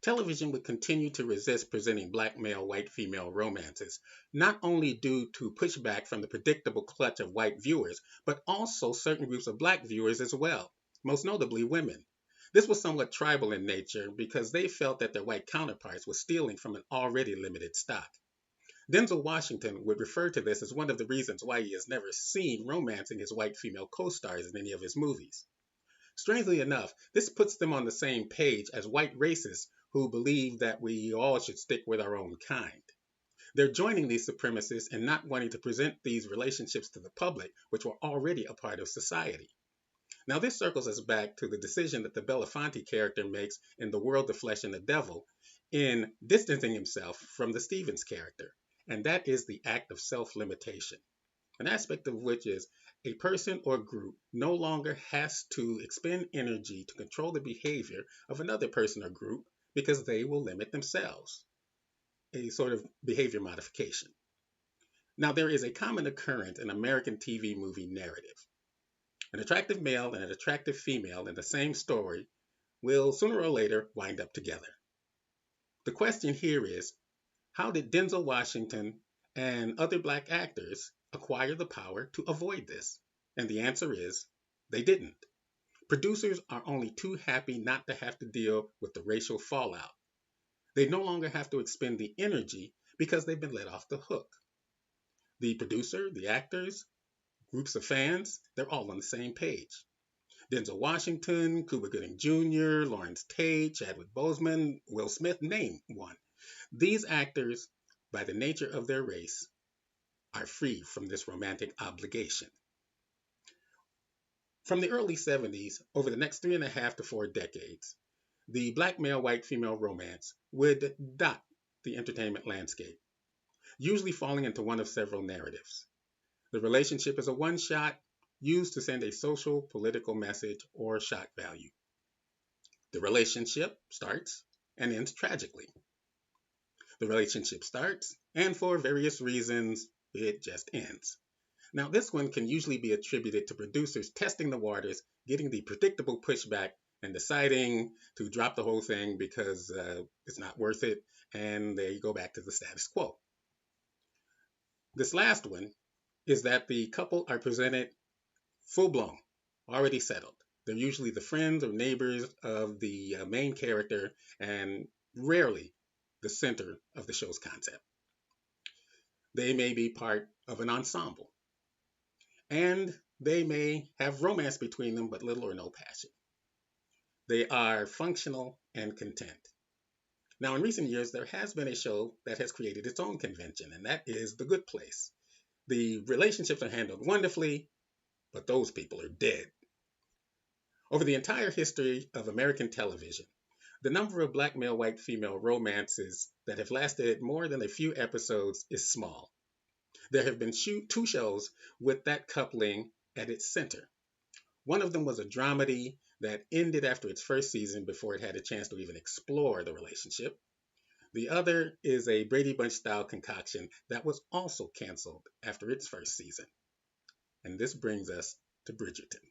Television would continue to resist presenting black male, white female romances, not only due to pushback from the predictable clutch of white viewers, but also certain groups of black viewers as well, most notably women. This was somewhat tribal in nature because they felt that their white counterparts were stealing from an already limited stock. Denzel Washington would refer to this as one of the reasons why he is never seen romancing his white female co stars in any of his movies. Strangely enough, this puts them on the same page as white racists who believe that we all should stick with our own kind. They're joining these supremacists and not wanting to present these relationships to the public, which were already a part of society. Now, this circles us back to the decision that the Belafonte character makes in The World, the Flesh, and the Devil in distancing himself from the Stevens character, and that is the act of self limitation, an aspect of which is a person or group no longer has to expend energy to control the behavior of another person or group because they will limit themselves, a sort of behavior modification. Now, there is a common occurrence in American TV movie narrative. An attractive male and an attractive female in the same story will sooner or later wind up together. The question here is, how did Denzel Washington and other black actors acquire the power to avoid this? And the answer is, they didn't. Producers are only too happy not to have to deal with the racial fallout. They no longer have to expend the energy because they've been let off the hook. The producer, the actors, groups of fans, they're all on the same page. Denzel Washington, Cuba Gooding Jr., Lawrence Tate, Chadwick Boseman, Will Smith, name one. These actors, by the nature of their race, are free from this romantic obligation. From the early 70s, over the next 3.5 to 4 decades, the black male, white female romance would dot the entertainment landscape, usually falling into one of several narratives. The relationship is a one-shot used to send a social, political message or shock value. The relationship starts and ends tragically. The relationship starts, and for various reasons, it just ends. Now, this one can usually be attributed to producers testing the waters, getting the predictable pushback, and deciding to drop the whole thing because it's not worth it, and they go back to the status quo. This last one is that the couple are presented full blown, already settled. They're usually the friends or neighbors of the main character and rarely the center of the show's concept. They may be part of an ensemble, and they may have romance between them, but little or no passion. They are functional and content. Now, in recent years, there has been a show that has created its own convention, and that is The Good Place. The relationships are handled wonderfully, but those people are dead. Over the entire history of American television, the number of black male, white female romances that have lasted more than a few episodes is small. There have been 2 shows with that coupling at its center. One of them was a dramedy that ended after its first season before it had a chance to even explore the relationship. The other is a Brady Bunch style concoction that was also canceled after its first season. And this brings us to Bridgerton.